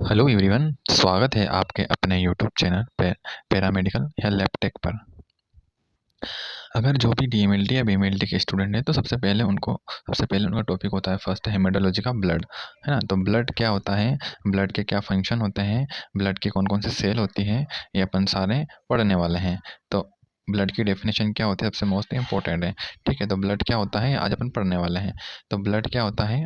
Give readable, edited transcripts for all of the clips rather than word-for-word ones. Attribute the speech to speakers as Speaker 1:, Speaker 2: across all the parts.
Speaker 1: Hello everyone, स्वागत है आपके अपने यूट्यूब चैनल पे पैरामेडिकल या लैबटेक पर। अगर जो भी डीएमएलटी या बीएमएलटी के स्टूडेंट हैं तो सबसे पहले उनका टॉपिक होता है फर्स्ट हेमेटोलॉजी का ब्लड, है ना। तो ब्लड क्या होता है, ब्लड के क्या फंक्शन होते हैं, ब्लड की कौन कौन सी सेल होती हैं, ये अपन सारे पढ़ने वाले हैं। तो ब्लड की डेफिनेशन क्या होती है, सबसे मोस्ट इंपॉर्टेंट है। ठीक है, तो ब्लड क्या होता है आज अपन पढ़ने वाले हैं। तो ब्लड क्या होता है,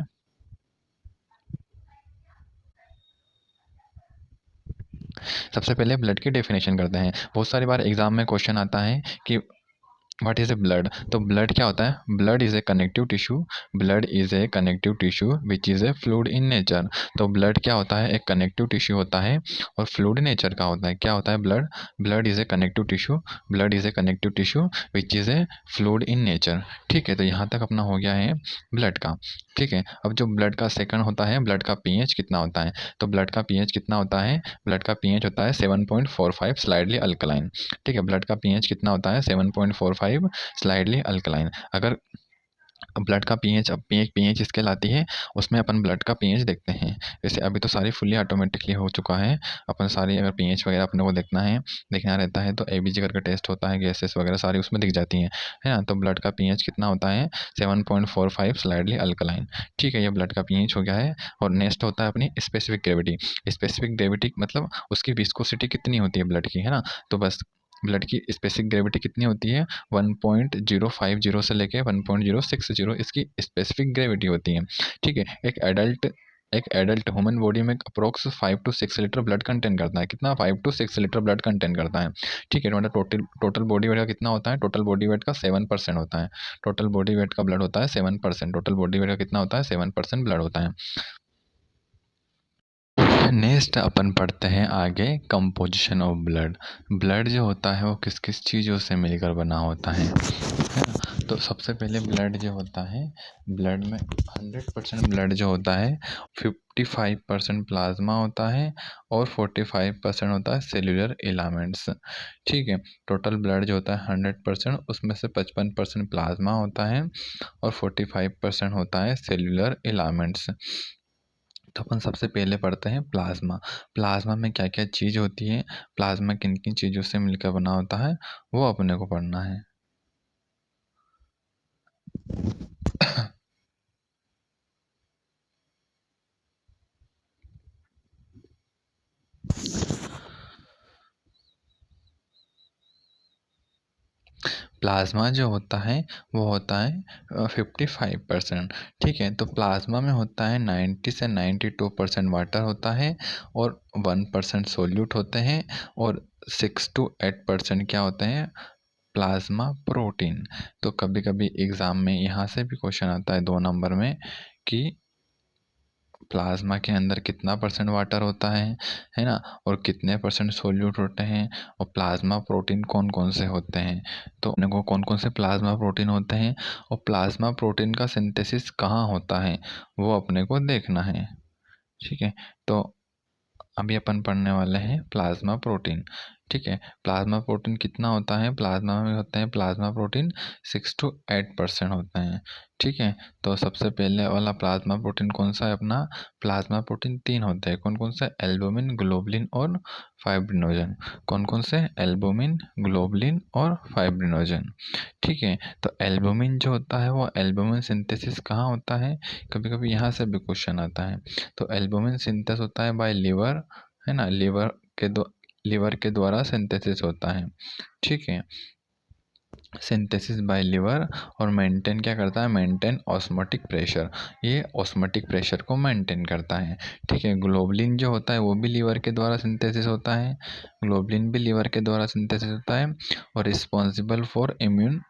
Speaker 1: सबसे पहले ब्लड की डेफिनेशन करते हैं। बहुत सारी बार एग्जाम में क्वेश्चन आता है कि व्हाट इज़ ए ब्लड। तो ब्लड क्या होता है, blood is a connective tissue, blood is a connective tissue which is a fluid in nature. तो ब्लड क्या होता है, एक कनेक्टिव टिश्यू होता है और फ्लूइड नेचर का होता है। क्या होता है blood, blood is a connective tissue, blood is a connective tissue which is a fluid in nature. ठीक है, तो यहाँ तक अपना हो गया है ब्लड का। ठीक है, अब जो ब्लड का सेकंड होता है, ब्लड का पीएच कितना होता है। तो ब्लड का पीएच कितना होता है, ब्लड का पीएच होता है 7.45 स्लाइडली अल्कलाइन। ठीक है, ब्लड का पीएच कितना होता है 7.45 स्लाइडली अल्कलाइन। अगर ब्लड का पीएच, अब पीएच स्केल आती है, उसमें अपन ब्लड का पीएच देखते हैं। वैसे अभी तो सारी फुल्ली ऑटोमेटिकली हो चुका है। अपन सारी अगर पीएच वगैरह अपने को देखना रहता है तो एबीजी करके टेस्ट होता है, गैसेस वगैरह सारी उसमें दिख जाती हैं, है ना। तो ब्लड का पीएच कितना होता है 7.45 स्लाइडली अल्कलाइन। ठीक है, ये ब्लड का पीएच हो गया है। और नेक्स्ट होता है अपनी स्पेसिफिक ग्रेविटी। स्पेसिफिक ग्रेविटी मतलब उसकी विस्कोसिटी कितनी होती है ब्लड की, है ना। तो बस ब्लड की स्पेसिफिक ग्रेविटी कितनी होती है 1.050 से लेके 1.060 इसकी स्पेसिफिक ग्रेविटी होती है। ठीक है, एक एडल्ट ह्यूमन बॉडी में approx 5 to 6 litre blood contain करता है। कितना, 5 to 6 लीटर ब्लड कंटेन करता है। ठीक है, मतलब टोटल बॉडी वेट का कितना होता है, टोटल बॉडी वेट का 7% होता है। टोटल बॉडी वेट का ब्लड होता है 7%, टोटल बॉडी वेट का कितना होता है 7% ब्लड होता है। नेक्स्ट अपन पढ़ते हैं आगे कंपोजिशन ऑफ ब्लड। ब्लड जो होता है वो किस किस चीज़ों से मिलकर बना होता है ना। तो सबसे पहले ब्लड जो होता है, ब्लड में 100% ब्लड जो होता है 55% प्लाज्मा होता है और 45% होता है सेल्यूलर इलामेंट्स। ठीक है, टोटल ब्लड जो होता है 100%, उसमें से 55% प्लाज्मा होता है और 45% होता है सेल्यूलर इलामेंट्स। तो अपन सबसे पहले पढ़ते हैं प्लाज्मा। प्लाज्मा में क्या क्या चीज़ होती है, प्लाज्मा किन किन चीज़ों से मिलकर बना होता है, वो अपने को पढ़ना है। प्लाज्मा जो होता है वो होता है 55%। ठीक है, तो प्लाज्मा में होता है 90 से 92% वाटर होता है और 1% सोल्यूट होते हैं और 6 to 8% क्या होते हैं, प्लाज्मा प्रोटीन। तो कभी कभी एग्ज़ाम में यहाँ से भी क्वेश्चन आता है 2 नंबर में कि प्लाज्मा के अंदर कितना परसेंट वाटर होता है ना, और कितने परसेंट सोल्यूट होते हैं, और प्लाज्मा प्रोटीन कौन कौन से होते हैं। तो अपने को कौन कौन से प्लाज्मा प्रोटीन होते हैं और प्लाज्मा प्रोटीन का सिंथेसिस कहाँ होता है वो अपने को देखना है। ठीक है, तो अभी अपन पढ़ने वाले हैं प्लाज्मा प्रोटीन। ठीक है, प्लाज्मा प्रोटीन कितना होता है, प्लाज्मा में होते हैं प्लाज्मा प्रोटीन 6 to 8% होते हैं। ठीक है, तो सबसे पहले वाला प्लाज्मा प्रोटीन कौन सा है अपना, प्लाज्मा प्रोटीन 3 होते हैं। कौन कौन से, एल्बुमिन, ग्लोबुलिन और फाइब्रिनोजन। कौन कौन से, एल्बुमिन, ग्लोबुलिन और फाइब्रिनोजन। ठीक है, तो एल्बुमिन जो होता है वो एल्बुमिन सिंथेसिस कहाँ होता है, कभी कभी यहाँ से भी क्वेश्चन आता है। तो एल्बुमिन सिंथेसिस होता है बाय लिवर, है ना, लिवर के द्वारा सिंथेसिस होता है। ठीक है, सिंथेसिस बाय लिवर। और मेंटेन क्या करता है, मेंटेन ऑस्मोटिक प्रेशर, ये ऑस्मोटिक प्रेशर को मेंटेन करता है। ठीक है, ग्लोबुलिन जो होता है वो भी लीवर के द्वारा सिंथेसिस होता है, ग्लोबुलिन भी लीवर के द्वारा सिंथेसिस होता है और responsible for immune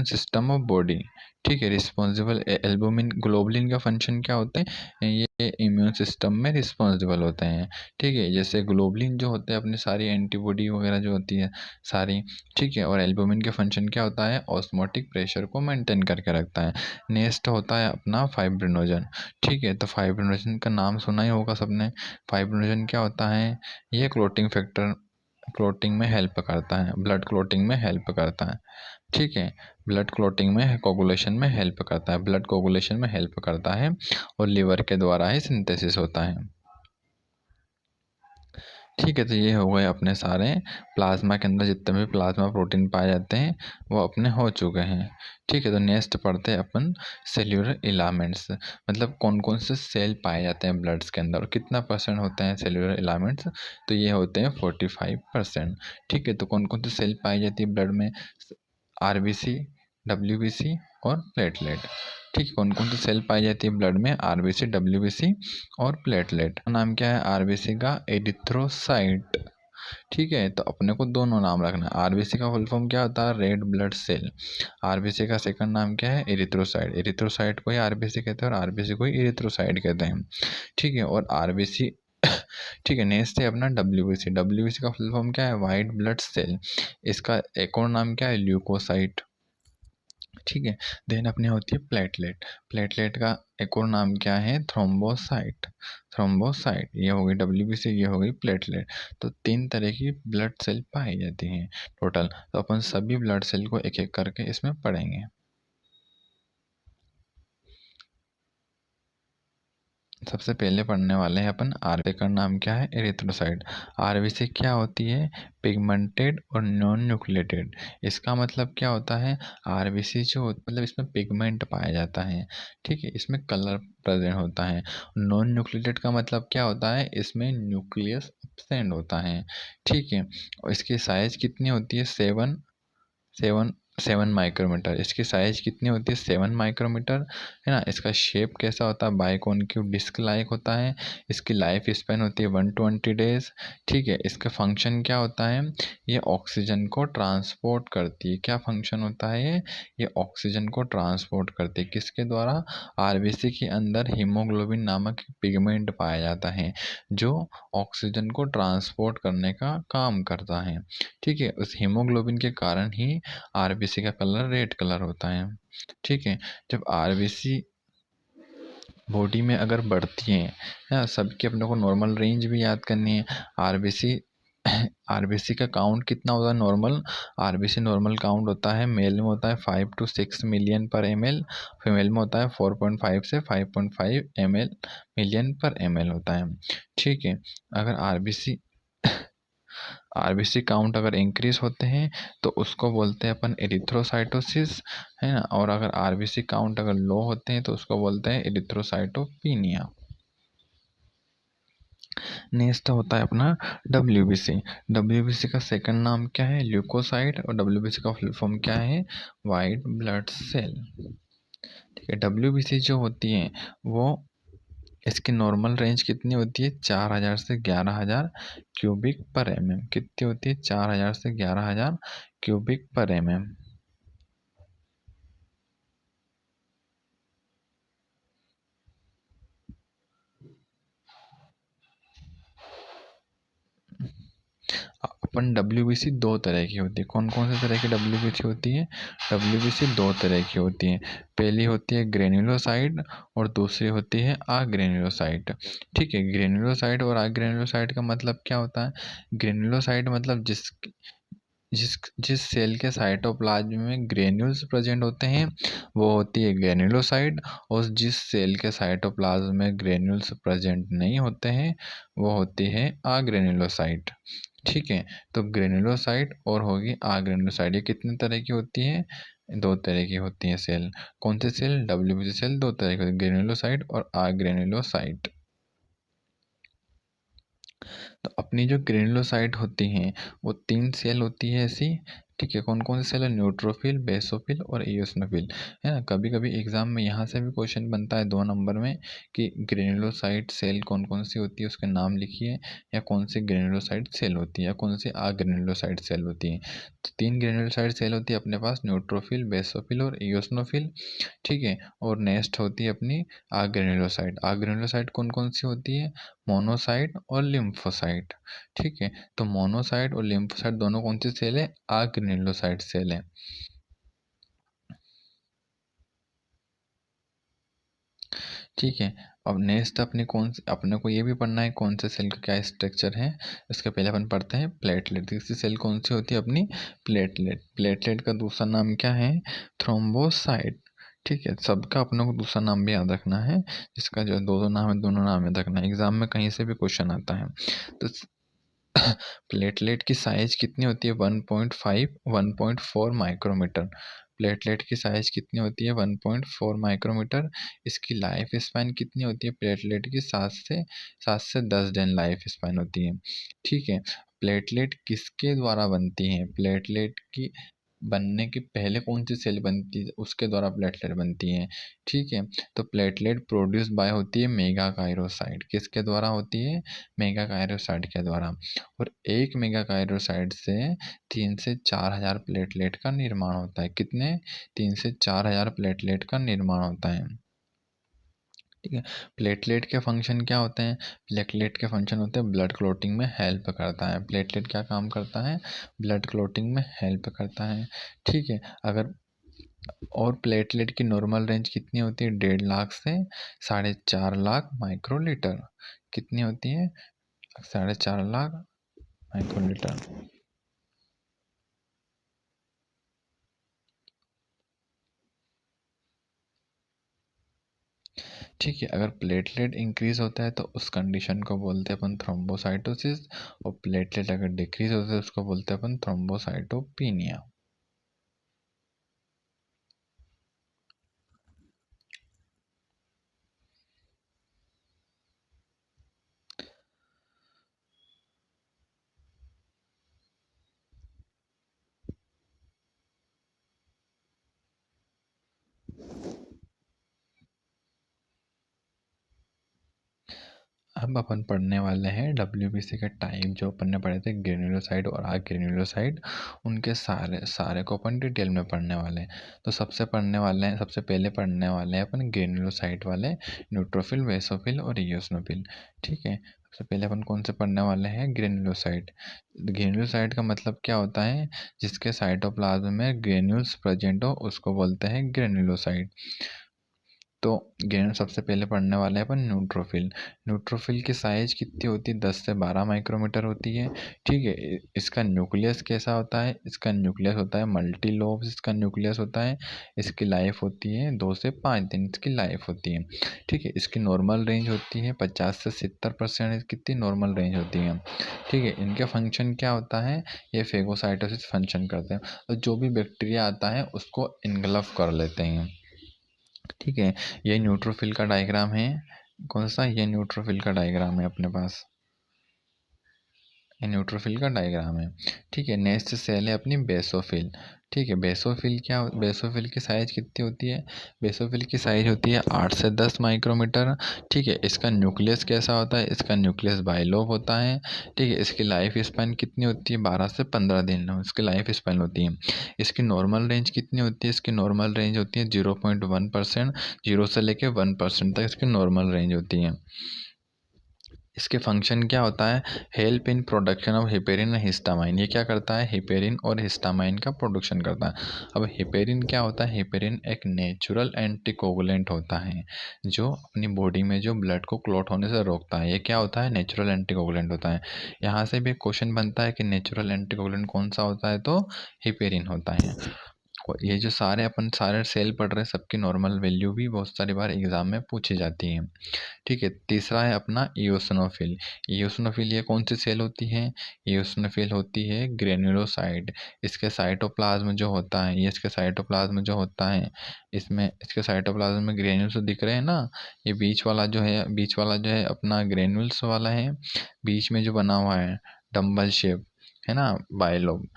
Speaker 1: system of body. ठीक है, रिस्पॉन्सिबल, एल्बुमिन ग्लोबुलिन का फंक्शन क्या होता है, ये इम्यून सिस्टम में रिस्पॉन्सिबल होते हैं। ठीक है, जैसे ग्लोबुलिन जो होते हैं अपनी सारी एंटीबॉडी वगैरह जो होती है सारी। ठीक है, और एल्बुमिन के फंक्शन क्या होता है, ऑस्मोटिक प्रेशर को मेंटेन करके रखता है। नेक्स्ट होता है अपना फाइब्रिनोजन। ठीक है, तो फाइब्रिनोजन का नाम सुना ही होगा सबने। फाइब्रिनोजन क्या होता है, ये क्लोटिंग फैक्टर, क्लोटिंग में हेल्प करता है, ब्लड क्लोटिंग में हेल्प करता है। ठीक है। ब्लड क्लॉटिंग में कोगुलेशन में हेल्प करता है, ब्लड कोगुलेशन में हेल्प करता है और लिवर के द्वारा ही सिंथेसिस होता है। ठीक है, तो ये हो गए अपने सारे प्लाज्मा के अंदर जितने भी प्लाज्मा प्रोटीन पाए जाते हैं वो अपने हो चुके हैं। ठीक है, तो नेक्स्ट पढ़ते हैं अपन सेल्यूलर इलामेंट्स, मतलब कौन कौन से सेल पाए जाते हैं ब्लड्स के अंदर और कितना परसेंट होते हैं सेल्यूलर इलामेंट्स। तो ये होते हैं 45%। ठीक है, तो कौन कौन से सेल पाई जाती है ब्लड में, आरबीसी, डब्ल्यूबीसी और प्लेटलेट। ठीक है, कौन कौन सी सेल पाई जाती है ब्लड में, आरबीसी, डब्ल्यूबीसी और प्लेटलेट। नाम क्या है आरबीसी का, एरिथ्रोसाइट। ठीक है, तो अपने को दोनों नाम रखना है। आरबीसी का फुल फॉर्म क्या होता है, रेड ब्लड सेल। आरबीसी का सेकंड नाम क्या है, एरिथ्रोसाइट। एरिथ्रोसाइट को ही आरबीसी कहते हैं और आरबीसी को ही एरिथ्रोसाइट कहते हैं। ठीक है, और आरबीसी ठीक है, नेक्स्ट है अपना डब्ल्यूबीसी। डब्ल्यूबीसी का फुल फॉर्म क्या है, वाइट ब्लड सेल। इसका एक और नाम क्या है, ल्यूकोसाइट। ठीक है, देन अपने होती है प्लेटलेट। प्लेटलेट का एक और नाम क्या है, थ्रोम्बोसाइट। थ्रोम्बोसाइट, ये हो गई डब्ल्यूबीसी, ये हो गई प्लेटलेट। तो तीन तरह की ब्लड सेल पाई जाती हैं टोटल। तो अपन सभी ब्लड सेल को एक एक करके इसमें पढ़ेंगे। सबसे पहले पढ़ने वाले हैं अपन आरबीसी का नाम क्या है, एरिथ्रोसाइट। आरबीसी क्या होती है, पिगमेंटेड और नॉन न्यूक्लिएटेड। इसका मतलब क्या होता है, आरबीसी जो मतलब इसमें पिगमेंट पाया जाता है। ठीक है, इसमें कलर प्रेजेंट होता है। नॉन न्यूक्लिएटेड का मतलब क्या होता है, इसमें न्यूक्लियस एब्सेंट होता है। ठीक है, और इसकी साइज कितनी होती है, सेवन सेवन 7 माइक्रोमीटर। इसकी साइज कितनी होती है, 7 माइक्रोमीटर, है ना। इसका शेप कैसा होता है, बाइकॉन्केव डिस्क लाइक होता है। इसकी लाइफ स्पेन होती है 120 डेज। ठीक है, इसका फंक्शन क्या होता है, ये ऑक्सीजन को ट्रांसपोर्ट करती है। क्या फंक्शन होता है ये ऑक्सीजन को ट्रांसपोर्ट करती है। किसके द्वारा, आरबीसी के अंदर हीमोग्लोबिन नामक पिगमेंट पाया जाता है जो ऑक्सीजन को ट्रांसपोर्ट करने का काम करता है। ठीक है, उस हीमोग्लोबिन के कारण ही आरबीसी का कलर रेड कलर होता है। ठीक है, जब आरबीसी बॉडी में अगर बढ़ती हैं, है ना, सबकी अपने को नॉर्मल रेंज भी याद करनी है। आरबीसी आरबीसी का काउंट कितना होता है नॉर्मल, आरबीसी नॉर्मल काउंट होता है, मेल में होता है 5 to 6 मिलियन पर ml, फीमेल में होता है 4.5 से 5.5 मिलियन पर ml होता है। ठीक है, अगर आरबीसी काउंट अगर इंक्रीज होते हैं तो उसको बोलते हैं अपन एरिथ्रोसाइटोसिस, है ना। और अगर आरबीसी काउंट अगर लो होते हैं तो उसको बोलते हैं एरिथ्रोसाइटोपिनिया। नेक्स्ट होता है अपना डब्ल्यूबीसी। डब्ल्यूबीसी का सेकंड नाम क्या है, ल्यूकोसाइट, और डब्ल्यूबीसी का फुल फॉर्म क्या है, वाइट ब्लड सेल। ठीक है, डब्ल्यूबीसी जो होती है वो, इसकी नॉर्मल रेंज कितनी होती है, 4000 से 11000 क्यूबिक पर एमएम। कितनी होती है, 4000 से 11000 क्यूबिक पर एमएम। अपन डब्ल्यूबीसी दो तरह की होती है, कौन कौन से तरह की डब्ल्यूबीसी होती है, डब्ल्यूबीसी दो तरह की होती है। पहली होती है ग्रेन्युलोसाइट और दूसरी होती है आग्रेन्युलोसाइट। ठीक है, ग्रेन्युलोसाइट और आग्रेन्युलोसाइट का मतलब क्या होता है, ग्रेन्युलोसाइट मतलब जिस जिस सेल के साइटोप्लाज्म में ग्रेन्यूल्स प्रेजेंट होते हैं वो होती है ग्रेन्युलोसाइट, और जिस सेल के साइटोप्लाज्म में ग्रेन्यूल्स प्रेजेंट नहीं होते हैं वो होती है आग्रेन्युलोसाइट। ठीक है, तो ग्रेन्युलोसाइट और होगी आग्रेन्युलोसाइट, ये कितने तरह की होती है, दो तरह की होती हैं सेल। कौन से सेल, डब्ल्यूबीसी सेल दो तरह की होती है, ग्रेन्युलोसाइट और आग्रेन्युलोसाइट। तो अपनी जो ग्रेनुलोसाइट होती हैं वो तीन सेल होती है ऐसी। ठीक है, कौन कौन से सेल है, न्यूट्रोफिल, बेसोफिल और इयोसिनोफिल, है ना। कभी कभी एग्जाम में यहाँ से भी क्वेश्चन बनता है 2 नंबर में कि ग्रेनुलोसाइट सेल कौन कौन सी होती है उसके नाम लिखिए, या कौन सी ग्रेनुलोसाइट सेल होती है, या कौन सी आग्रेनुलोसाइट सेल होती है। तो तीन ग्रेनुलोसाइट सेल होती है अपने पास, न्यूट्रोफिल, बेसोफिल और इयोसिनोफिल। ठीक है, और नेक्स्ट होती है अपनी आग्रेनुलोसाइट। आग्रेनुलोसाइट कौन कौन सी होती है, मोनोसाइट और लिम्फोसाइट। ठीक है, तो मोनोसाइट और लिम्फोसाइट दोनों कौन सी सेल है, आग्रेनुलोसाइट सेल है। ठीक है, अब नेक्स्ट अपने को ये भी पढ़ना है कौन से सेल का क्या स्ट्रक्चर है। इसके पहले अपन पढ़ते हैं प्लेटलेट। दूसरी सेल कौन सी होती है अपनी? प्लेटलेट। प्लेटलेट का दूसरा नाम क्या है? थ्रोम्बोसाइट। ठीक है, सबका अपने को दूसरा नाम भी याद रखना है, जिसका जो दो दो नाम है दोनों नाम याद रखना है, एग्जाम में कहीं से भी क्वेश्चन आता है। तो प्लेटलेट की साइज कितनी होती है? 1.5 1.4 माइक्रोमीटर। प्लेटलेट की साइज कितनी होती है? 1.4 माइक्रोमीटर। इसकी लाइफ स्पैन कितनी होती है प्लेटलेट की? 7 से 10 दिन लाइफ स्पैन होती है। ठीक है, प्लेटलेट किसके द्वारा बनती है? प्लेटलेट की बनने के पहले कौन सी सेल बनती है उसके द्वारा प्लेटलेट बनती है। ठीक है, तो प्लेटलेट प्रोड्यूस बाय होती है मेगाकाइरोसाइट। किसके द्वारा होती है? मेगाकाइरोसाइट के द्वारा। और एक मेगाकाइरोसाइट से 3 से 4 हज़ार प्लेटलेट का निर्माण होता है। कितने? 3 से 4 हज़ार प्लेटलेट का निर्माण होता है। ठीक है, प्लेटलेट के फंक्शन क्या होते हैं? प्लेटलेट के फंक्शन होते हैं ब्लड क्लॉटिंग में हेल्प करता है। प्लेटलेट क्या काम करता है? ब्लड क्लॉटिंग में हेल्प करता है। ठीक है, अगर और प्लेटलेट की नॉर्मल रेंज कितनी होती है? 1.5 लाख से 4.5 लाख माइक्रोलीटर। कितनी होती है? 4.5 लाख माइक्रोलीटर। ठीक है, अगर प्लेटलेट इंक्रीज होता है तो उस कंडीशन को बोलते हैं अपन थ्रोम्बोसाइटोसिस, और प्लेटलेट अगर डिक्रीज होता है उसको बोलते हैं अपन थ्रोम्बोसाइटोपिनिया। अब अपन पढ़ने वाले हैं डब्ल्यूबीसी के टाइप, जो अपन ने पढ़े थे ग्रेन्युलोसाइट और अग्रेन्युलोसाइट, उनके सारे सारे को अपन डिटेल में पढ़ने वाले हैं। तो सबसे पहले पढ़ने वाले हैं अपन ग्रेन्युलोसाइट वाले, न्यूट्रोफिल, बेसोफिल और इओसिनोफिल। ठीक है, सबसे पहले अपन कौन से पढ़ने वाले हैं? ग्रेन्युलोसाइट। ग्रेन्युलोसाइट का मतलब क्या होता है? जिसके साइटोप्लाज्म में ग्रेन्यूल्स प्रेजेंट हो उसको बोलते हैं ग्रेन्युलोसाइट। तो गेन सबसे पहले पढ़ने वाले हैं अपन न्यूट्रोफिल। न्यूट्रोफिल की साइज कितनी होती है? 10 से 12 माइक्रोमीटर होती है। ठीक है, इसका न्यूक्लियस कैसा होता है? इसका न्यूक्लियस होता है मल्टी लोब्स, इसका न्यूक्लियस होता है। इसकी लाइफ होती है 2 से 5 दिन इसकी लाइफ होती है। ठीक है, इसकी नॉर्मल रेंज होती है 50 से 70%। कितनी नॉर्मल रेंज होती है? ठीक है, इनका फंक्शन क्या होता है? ये फेगोसाइटोसिस फंक्शन करते हैं, तो जो भी बैक्टीरिया आता है उसको इनगल्फ कर लेते हैं। ठीक है, ये न्यूट्रोफिल का डायग्राम है। कौन सा? ये न्यूट्रोफिल का डायग्राम है अपने पास, ये न्यूट्रोफिल का डायग्राम है। ठीक है, नेक्स्ट सेल है अपनी बेसोफिल। ठीक है, बेसोफिल की साइज कितनी होती है? बेसोफिल की साइज होती है 8 से 10 माइक्रोमीटर। ठीक है, इसका न्यूक्लियस कैसा होता है? इसका न्यूक्लियस बाइलोब होता है। ठीक है, इसकी लाइफ स्पैन कितनी होती है? 12 से 15 दिन इसकी लाइफ स्पैन होती है। इसकी नॉर्मल रेंज कितनी होती है? इसकी नॉर्मल रेंज होती है 0.1%, 0 से लेके 1% तक इसकी नॉर्मल रेंज होती है। इसके फंक्शन क्या होता है? Help in production of heparin and histamine. ये क्या करता है? हिपेरिन और हिस्टामाइन का प्रोडक्शन करता है। अब हिपेरिन क्या होता है? हिपेरिन एक नेचुरल एंटीकोगुलेंट होता है, जो अपनी बॉडी में जो ब्लड को क्लॉट होने से रोकता है। ये क्या होता है? नेचुरल एंटीकोगुलेंट होता है। यहाँ से भी क्वेश्चन बनता है कि नेचुरल एंटीकोगुलेंट कौन सा होता है? तो हिपेरिन होता है। और ये जो सारे सेल पढ़ रहे हैं, सबकी नॉर्मल वैल्यू भी बहुत सारी बार एग्जाम में पूछी जाती है। ठीक है, तीसरा है अपना इओसिनोफिल। इओसिनोफिल ये कौन सी सेल होती है? इओसिनोफिल होती है ग्रेन्युलोसाइट। इसके साइटोप्लाज्म जो होता है, ये इसके साइटोप्लाज्म जो होता है, इसमें इसके साइटोप्लाज्म में ग्रेन्यूल्स तो दिख रहे हैं ना। ये बीच वाला जो है अपना ग्रेन्यूल्स वाला है, बीच में जो बना हुआ है डम्बल शेप, है ना, बाइलोब।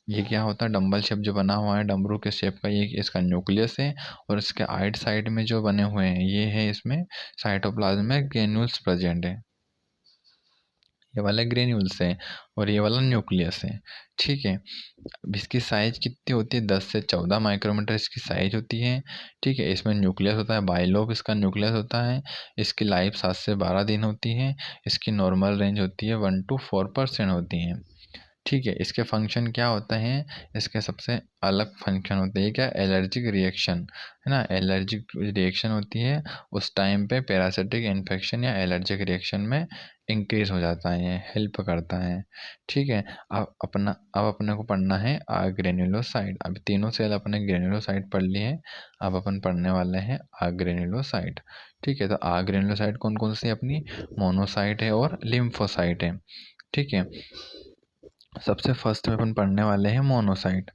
Speaker 1: ये क्या होता है? डंबल शेप जो बना हुआ है डमरू के शेप का, ये इसका न्यूक्लियस है। और इसके आइट साइड में जो बने हुए हैं ये है इसमें साइटोप्लाज्म में ग्रेन्यूल्स प्रेजेंट है। ये वाला ग्रेन्यूल्स है और ये वाला न्यूक्लियस है। ठीक है, अब इसकी साइज कितनी होती है? 10 से 14 माइक्रोमीटर इसकी साइज होती है। ठीक है, इसमें न्यूक्लियस होता है बाइलोब, इसका न्यूक्लियस होता है। इसकी लाइफ 7 से 12 दिन होती है। इसकी नॉर्मल रेंज होती है 1 to 4% होती है। ठीक है, इसके फंक्शन क्या होते हैं, इसके सबसे अलग फंक्शन होते हैं क्या, एलर्जिक रिएक्शन, है ना। एलर्जिक रिएक्शन होती है उस टाइम पे पैरासिटिक इन्फेक्शन या एलर्जिक रिएक्शन में इंक्रीज हो जाता है, ये हेल्प करता है। ठीक है, अब अपने को पढ़ना है आग्रेनुलोसाइड। अब तीनों सेल अपने ग्रेनुलोसाइड पढ़ लिए हैं, अब अपन पढ़ने वाले हैं आग्रेनुलोसाइड। ठीक है, तो आग्रेनुलोसाइड कौन कौन सी अपनी, मोनोसाइट है और लिम्फोसाइट है। ठीक है, सबसे फर्स्ट में अपन पढ़ने वाले हैं मोनोसाइट।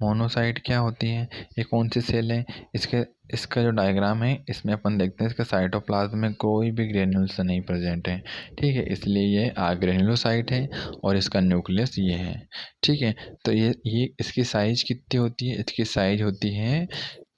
Speaker 1: मोनोसाइट क्या होती है, ये कौन सी सेल है, इसका जो डायग्राम है इसमें अपन देखते हैं इसका साइटोप्लाज्म में कोई भी ग्रेन्यूल्स नहीं प्रेजेंट है। ठीक है, इसलिए ये आग्रेनुलोसाइट है और इसका न्यूक्लियस ये है। ठीक है, तो ये इसकी साइज कितनी होती है, इसकी साइज होती है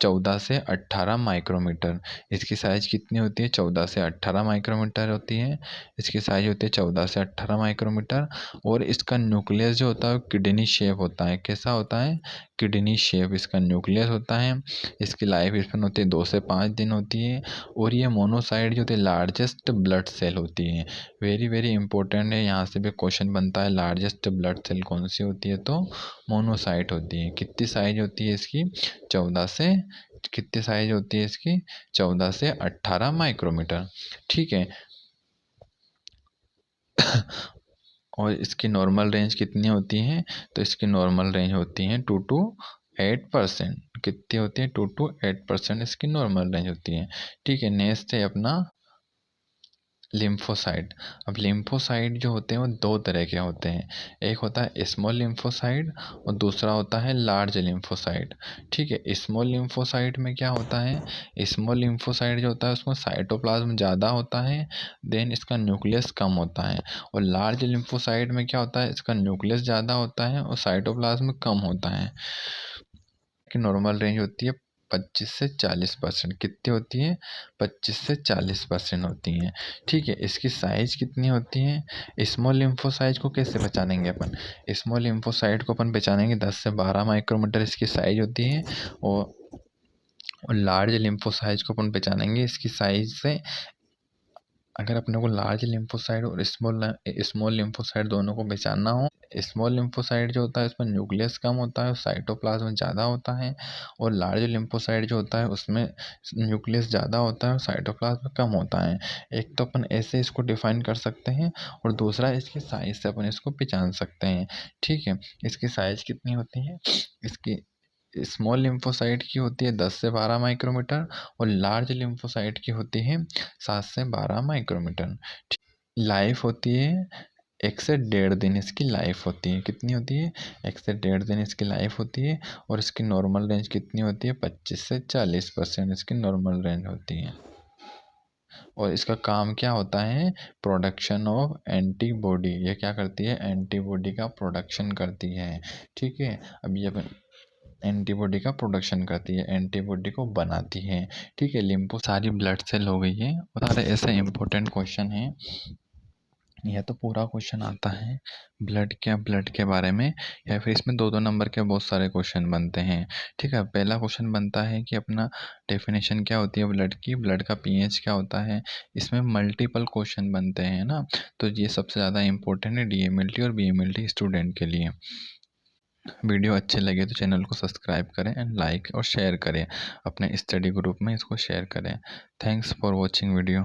Speaker 1: 14 से 18 माइक्रोमीटर। इसकी साइज कितनी होती है, 14 से 18 माइक्रोमीटर होती है। इसकी साइज होती है 14 से 18 माइक्रोमीटर। और इसका न्यूक्लियस जो होता है किडनी शेप होता है, कैसा होता है, किडनी शेप इसका न्यूक्लियस होता है। इसकी लाइफ स्पेन होती है 2 से 5 दिन होती है। और ये मोनोसाइट जो होती है लार्जेस्ट ब्लड सेल होती है। वेरी वेरी इंपॉर्टेंट है, यहाँ से भी क्वेश्चन बनता है, लार्जेस्ट ब्लड सेल कौन सी होती है, तो मोनोसाइट होती है। कितनी साइज होती है इसकी, 14 से, कितनी साइज होती है इसकी, 14 से 18 माइक्रोमीटर। ठीक है, और इसकी नॉर्मल रेंज कितनी होती है, तो इसकी नॉर्मल रेंज होती है 2 to 8%। कितनी होती है, 2 to 8% इसकी नॉर्मल रेंज होती है। ठीक है, नेक्स्ट है अपना लिम्फोसाइट। अब लिम्फोसाइट जो होते हैं वो दो तरह के होते हैं, एक होता है स्मॉल लिम्फोसाइट और दूसरा होता है लार्ज लिम्फोसाइट। ठीक है, स्मॉल लिम्फोसाइट में क्या होता है, स्मॉल लिम्फोसाइट जो होता है उसमें साइटोप्लाज्म ज़्यादा होता है, देन इसका न्यूक्लियस कम होता है। और लार्ज लिम्फोसाइट में क्या होता है, इसका न्यूक्लियस ज़्यादा होता है और साइटोप्लाज्म कम होता है। की नॉर्मल रेंज होती है 25 से 40%। कितनी होती है, 25 से 40% होती हैं। ठीक है, इसकी साइज कितनी होती है, स्मॉल लिम्फोसाइट को कैसे पहचानेंगे अपन, स्मॉल लिम्फोसाइट को अपन पहचानेंगे 10 से 12 माइक्रोमीटर इसकी साइज होती है। और लार्ज लिम्फोसाइट को अपन पहचानेंगे इसकी साइज से, अगर अपने को लार्ज लिम्फोसाइट और स्मॉल लिम्फोसाइट दोनों को पहचानना हो, स्मॉल लिम्फोसाइट जो होता है उसमें न्यूक्लियस कम होता है और साइटोप्लाज्म ज़्यादा होता है। और लार्ज लिम्फोसाइट जो होता है उसमें न्यूक्लियस ज़्यादा होता है और साइटोप्लाज्म कम होता है। एक तो अपन ऐसे इसको डिफाइन कर सकते हैं और दूसरा इसकी साइज से अपन इसको पहचान सकते हैं। ठीक है, इसकी साइज कितनी होती है, इसकी स्मॉल लिम्फोसाइट की होती है 10 से 12 माइक्रोमीटर और लार्ज लिम्फोसाइट की होती है 7 से 12 माइक्रोमीटर। लाइफ होती है 1 से 1.5 दिन इसकी लाइफ होती है, कितनी होती है, 1 से 1.5 दिन इसकी लाइफ होती है। और इसकी नॉर्मल रेंज कितनी होती है, 25 से 40% इसकी नॉर्मल रेंज होती है। और इसका काम क्या होता है, प्रोडक्शन ऑफ एंटीबॉडी, ये क्या करती है, एंटीबॉडी का प्रोडक्शन करती है। ठीक है, अब ये एंटीबॉडी का प्रोडक्शन करती है, एंटीबॉडी को बनाती है। ठीक है, लिम्फो सारी ब्लड सेल हो गई है। और सारे ऐसे इंपॉर्टेंट क्वेश्चन हैं, यह तो पूरा क्वेश्चन आता है ब्लड क्या, ब्लड के बारे में, या फिर इसमें 2-2 नंबर के बहुत सारे क्वेश्चन बनते हैं। ठीक है, पहला क्वेश्चन बनता है कि अपना डेफिनेशन क्या होती है ब्लड की, ब्लड का पीएच क्या होता है। इसमें मल्टीपल क्वेश्चन बनते हैं ना, तो ये सबसे ज़्यादा इंपॉर्टेंट है डीएमएलटी और बीएमएलटी स्टूडेंट के लिए। वीडियो अच्छे लगे तो चैनल को सब्सक्राइब करें एंड लाइक और शेयर करें, अपने स्टडी ग्रुप में इसको शेयर करें। Thanks for watching video.